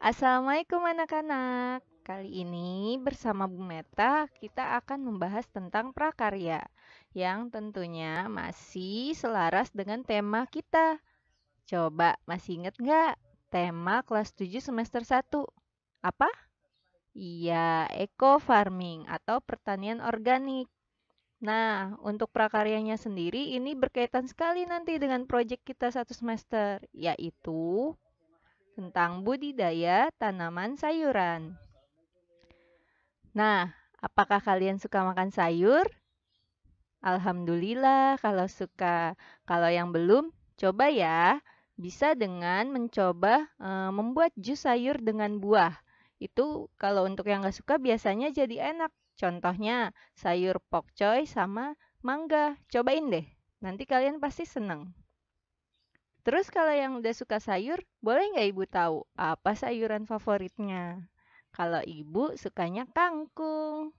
Assalamualaikum anak-anak. Kali ini bersama Bu Meta kita akan membahas tentang prakarya yang tentunya masih selaras dengan tema kita. Coba masih ingat nggak tema kelas 7 semester 1? Apa? Iya, eco farming atau pertanian organik. Nah, untuk prakaryanya sendiri ini berkaitan sekali nanti dengan proyek kita satu semester, yaitu tentang budidaya tanaman sayuran. Nah, apakah kalian suka makan sayur? Alhamdulillah kalau suka. Kalau yang belum, coba ya. Bisa dengan mencoba membuat jus sayur dengan buah. Itu kalau untuk yang nggak suka biasanya jadi enak. Contohnya sayur pokcoy sama mangga. Cobain deh. Nanti kalian pasti seneng. Terus kalau yang udah suka sayur, boleh nggak ibu tahu apa sayuran favoritnya? Kalau ibu sukanya kangkung.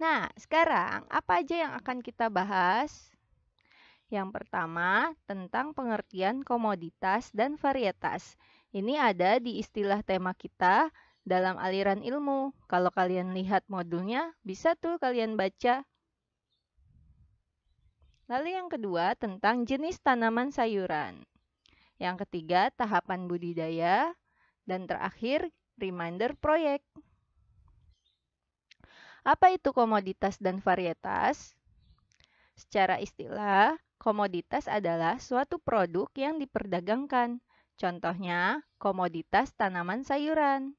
Nah, sekarang apa aja yang akan kita bahas? Yang pertama, tentang pengertian komoditas dan varietas. Ini ada di istilah tema kita dalam aliran ilmu. Kalau kalian lihat modulnya, bisa tuh kalian baca. Lalu yang kedua, tentang jenis tanaman sayuran. Yang ketiga, tahapan budidaya. Dan terakhir, reminder proyek. Apa itu komoditas dan varietas? Secara istilah, komoditas adalah suatu produk yang diperdagangkan. Contohnya, komoditas tanaman sayuran.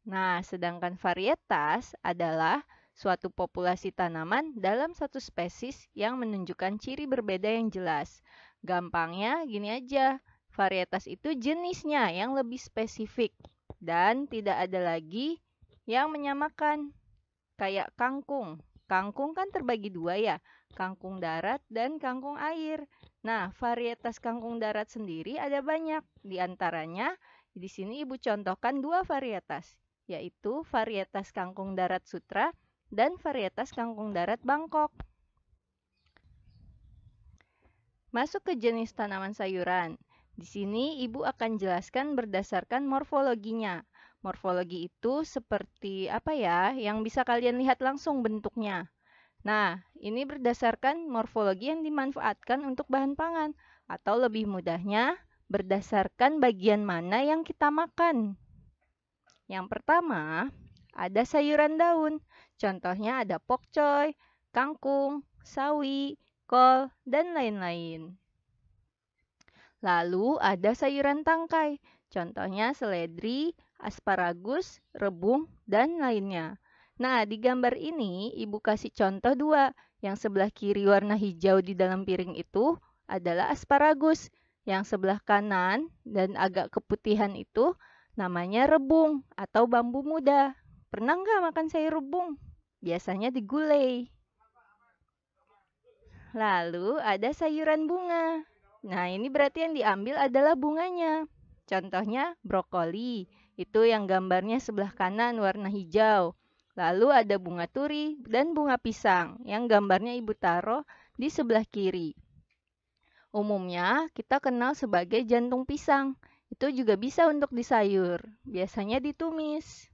Nah, sedangkan varietas adalah suatu populasi tanaman dalam satu spesies yang menunjukkan ciri berbeda yang jelas. Gampangnya gini aja, varietas itu jenisnya yang lebih spesifik dan tidak ada lagi yang menyamakan. Kayak kangkung. Kangkung kan terbagi dua ya, kangkung darat dan kangkung air. Nah, varietas kangkung darat sendiri ada banyak. Di antaranya, di sini Ibu contohkan dua varietas, yaitu varietas kangkung darat Sutra dan varietas kangkung darat Bangkok. Masuk ke jenis tanaman sayuran. Di sini Ibu akan jelaskan berdasarkan morfologinya. Morfologi itu seperti apa ya, yang bisa kalian lihat langsung bentuknya. Nah, ini berdasarkan morfologi yang dimanfaatkan untuk bahan pangan, atau lebih mudahnya, berdasarkan bagian mana yang kita makan. Yang pertama, ada sayuran daun. Contohnya ada pokcoy, kangkung, sawi, kol, dan lain-lain. Lalu ada sayuran tangkai, contohnya seledri, asparagus, rebung, dan lainnya. Nah, di gambar ini Ibu kasih contoh dua. Yang sebelah kiri warna hijau di dalam piring itu adalah asparagus. Yang sebelah kanan dan agak keputihan itu namanya rebung atau bambu muda. Pernah nggak makan sayur rebung? Biasanya digulai. Lalu ada sayuran bunga. Nah, ini berarti yang diambil adalah bunganya. Contohnya brokoli. Itu yang gambarnya sebelah kanan warna hijau. Lalu ada bunga turi dan bunga pisang yang gambarnya Ibu taruh di sebelah kiri. Umumnya kita kenal sebagai jantung pisang. Itu juga bisa untuk disayur. Biasanya ditumis.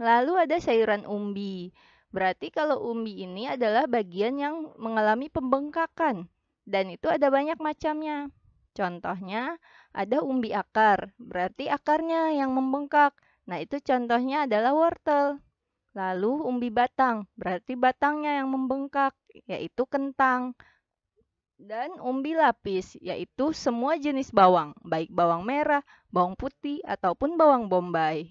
Lalu ada sayuran umbi. Berarti kalau umbi ini adalah bagian yang mengalami pembengkakan. Dan itu ada banyak macamnya. Contohnya ada umbi akar. Berarti akarnya yang membengkak. Nah, itu contohnya adalah wortel. Lalu umbi batang. Berarti batangnya yang membengkak, yaitu kentang. Dan umbi lapis, yaitu semua jenis bawang. Baik bawang merah, bawang putih, ataupun bawang bombay.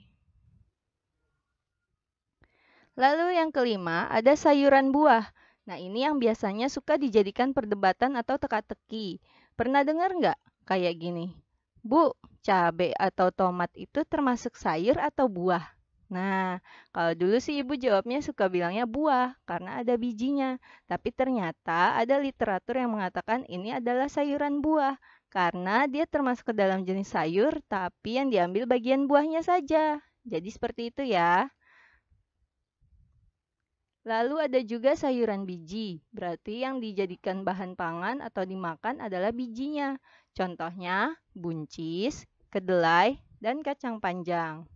Lalu yang kelima, ada sayuran buah. Nah, ini yang biasanya suka dijadikan perdebatan atau teka-teki. Pernah dengar nggak kayak gini? Bu, cabai atau tomat itu termasuk sayur atau buah? Nah, kalau dulu sih ibu jawabnya suka bilangnya buah karena ada bijinya. Tapi ternyata ada literatur yang mengatakan ini adalah sayuran buah karena dia termasuk ke dalam jenis sayur tapi yang diambil bagian buahnya saja. Jadi seperti itu ya. Lalu ada juga sayuran biji, berarti yang dijadikan bahan pangan atau dimakan adalah bijinya. Contohnya buncis, kedelai, dan kacang panjang.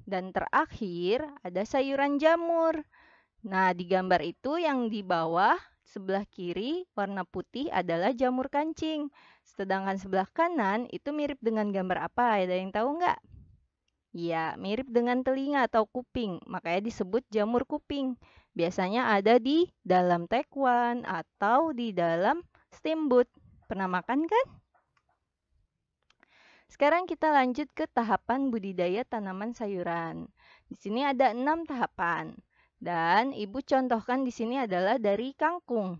Dan terakhir ada sayuran jamur. Nah, di gambar itu yang di bawah sebelah kiri warna putih adalah jamur kancing. Sedangkan sebelah kanan itu mirip dengan gambar apa? Ada yang tahu nggak? Ya, mirip dengan telinga atau kuping, makanya disebut jamur kuping. Biasanya ada di dalam tekwan atau di dalam steamboat. Pernah makan kan? Sekarang kita lanjut ke tahapan budidaya tanaman sayuran. Di sini ada 6 tahapan. Dan Ibu contohkan di sini adalah dari kangkung.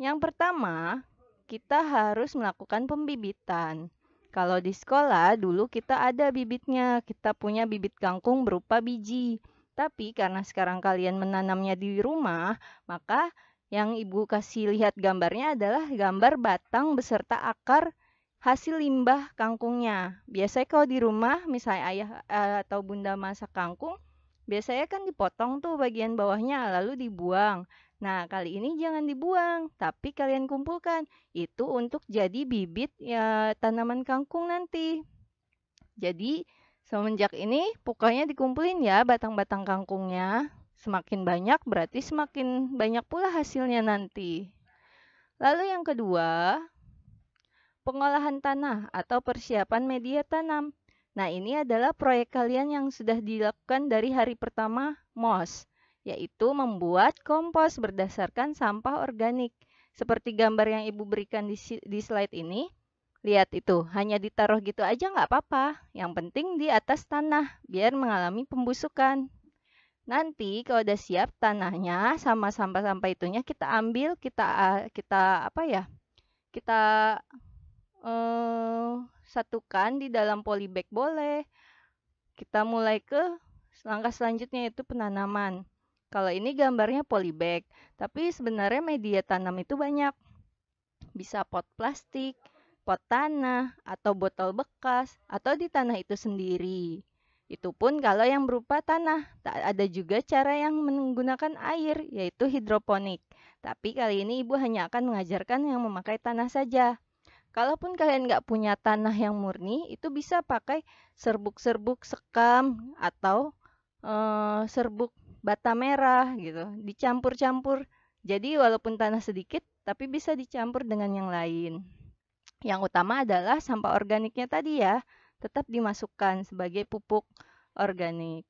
Yang pertama, kita harus melakukan pembibitan. Kalau di sekolah, dulu kita ada bibitnya. Kita punya bibit kangkung berupa biji. Tapi karena sekarang kalian menanamnya di rumah, maka yang Ibu kasih lihat gambarnya adalah gambar batang beserta akar hasil limbah kangkungnya. Biasanya kalau di rumah, misalnya ayah atau bunda masak kangkung, biasanya kan dipotong tuh bagian bawahnya, lalu dibuang. Nah, kali ini jangan dibuang, tapi kalian kumpulkan. Itu untuk jadi bibit ya tanaman kangkung nanti. Jadi, semenjak ini pokoknya dikumpulin ya batang-batang kangkungnya. Semakin banyak berarti semakin banyak pula hasilnya nanti. Lalu yang kedua, pengolahan tanah atau persiapan media tanam. Nah, ini adalah proyek kalian yang sudah dilakukan dari hari pertama MOS, yaitu membuat kompos berdasarkan sampah organik. Seperti gambar yang Ibu berikan di slide ini, lihat itu, hanya ditaruh gitu aja nggak apa-apa. Yang penting di atas tanah, biar mengalami pembusukan. Nanti kalau udah siap tanahnya sama sampah-sampah itunya kita ambil, kita apa ya? Kita satukan di dalam polybag boleh. Kita mulai ke langkah selanjutnya yaitu penanaman. Kalau ini gambarnya polybag, tapi sebenarnya media tanam itu banyak. Bisa pot plastik, pot tanah, atau botol bekas, atau di tanah itu sendiri. Itu pun kalau yang berupa tanah. Ada juga cara yang menggunakan air, yaitu hidroponik. Tapi kali ini Ibu hanya akan mengajarkan yang memakai tanah saja. Kalaupun kalian nggak punya tanah yang murni, itu bisa pakai serbuk-serbuk sekam atau serbuk bata merah gitu. Dicampur-campur. Jadi walaupun tanah sedikit, tapi bisa dicampur dengan yang lain. Yang utama adalah sampah organiknya tadi ya, tetap dimasukkan sebagai pupuk organik.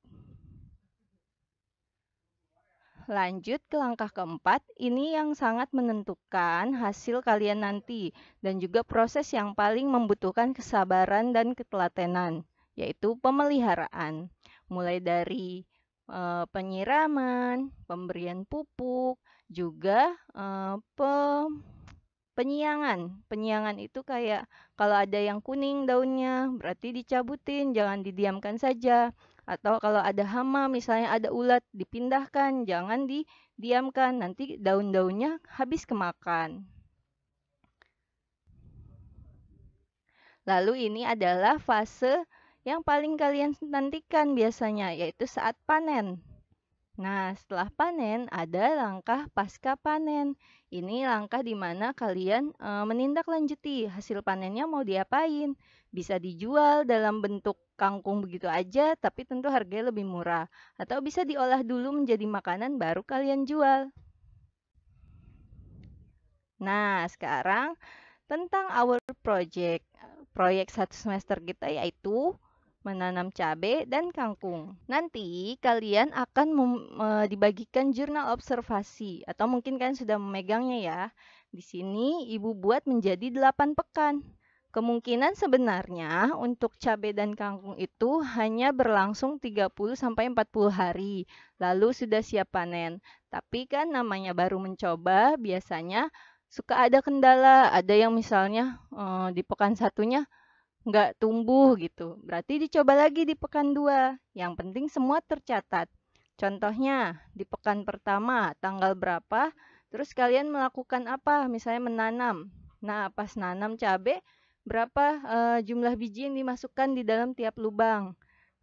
Lanjut ke langkah keempat, ini yang sangat menentukan hasil kalian nanti dan juga proses yang paling membutuhkan kesabaran dan ketelatenan, yaitu pemeliharaan. Mulai dari penyiraman, pemberian pupuk, juga penyiangan. Penyiangan itu kayak kalau ada yang kuning daunnya, berarti dicabutin, jangan didiamkan saja. Atau kalau ada hama, misalnya ada ulat, dipindahkan, jangan didiamkan, nanti daun-daunnya habis kemakan. Lalu ini adalah fase yang paling kalian nantikan biasanya, yaitu saat panen. Nah, setelah panen ada langkah pasca panen. Ini langkah di mana kalian menindaklanjuti hasil panennya mau diapain. Bisa dijual dalam bentuk kangkung begitu aja, tapi tentu harganya lebih murah. Atau bisa diolah dulu menjadi makanan baru kalian jual. Nah, sekarang tentang our project. Proyek 1 semester kita yaitu menanam cabai dan kangkung. Nanti kalian akan dibagikan jurnal observasi atau mungkin kalian sudah memegangnya ya. Di sini Ibu buat menjadi 8 pekan. Kemungkinan sebenarnya untuk cabai dan kangkung itu hanya berlangsung 30 sampai 40 hari, lalu sudah siap panen. Tapi kan namanya baru mencoba, biasanya suka ada kendala, ada yang misalnya di pekan satunya nggak tumbuh gitu. Berarti dicoba lagi di pekan 2. Yang penting semua tercatat. Contohnya, di pekan pertama tanggal berapa, terus kalian melakukan apa? Misalnya menanam. Nah, pas nanam cabai, berapa jumlah biji yang dimasukkan di dalam tiap lubang.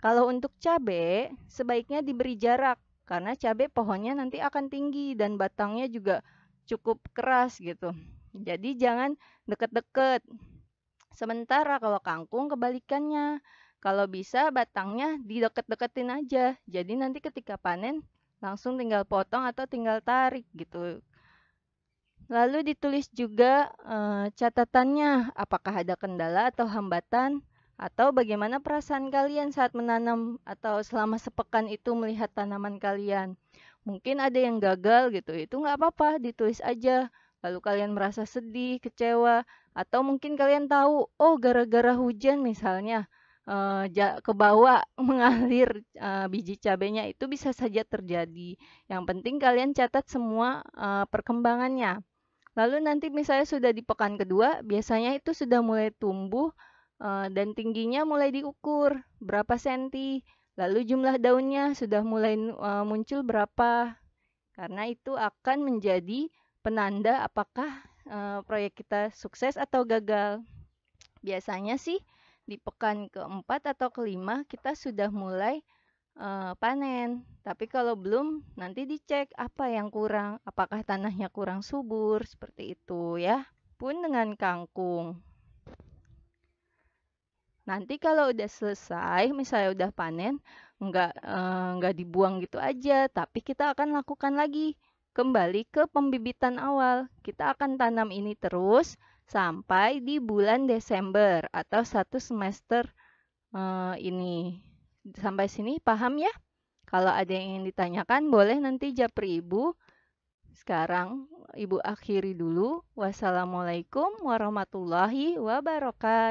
Kalau untuk cabai, sebaiknya diberi jarak karena cabai pohonnya nanti akan tinggi dan batangnya juga cukup keras gitu. Jadi jangan deket-deket. Sementara kalau kangkung kebalikannya. Kalau bisa batangnya dideket-deketin aja. Jadi nanti ketika panen langsung tinggal potong atau tinggal tarik gitu. Lalu ditulis juga catatannya, apakah ada kendala atau hambatan, atau bagaimana perasaan kalian saat menanam atau selama sepekan itu melihat tanaman kalian. Mungkin ada yang gagal gitu, itu nggak apa-apa, ditulis aja. Lalu kalian merasa sedih, kecewa, atau mungkin kalian tahu, oh gara-gara hujan misalnya, ke bawah mengalir biji cabenya, itu bisa saja terjadi. Yang penting kalian catat semua perkembangannya. Lalu nanti misalnya sudah di pekan kedua, biasanya itu sudah mulai tumbuh dan tingginya mulai diukur berapa senti. Lalu jumlah daunnya sudah mulai muncul berapa. Karena itu akan menjadi penanda apakah proyek kita sukses atau gagal. Biasanya sih di pekan keempat atau kelima kita sudah mulai panen. Tapi kalau belum, nanti dicek apa yang kurang. Apakah tanahnya kurang subur, seperti itu ya. Pun dengan kangkung. Nanti kalau udah selesai, misalnya udah panen, nggak dibuang gitu aja, tapi kita akan lakukan lagi kembali ke pembibitan awal. Kita akan tanam ini terus sampai di bulan Desember atau satu semester ini. Sampai sini paham ya? Kalau ada yang ingin ditanyakan, boleh nanti japri Ibu. Sekarang Ibu akhiri dulu. Wassalamualaikum warahmatullahi wabarakatuh.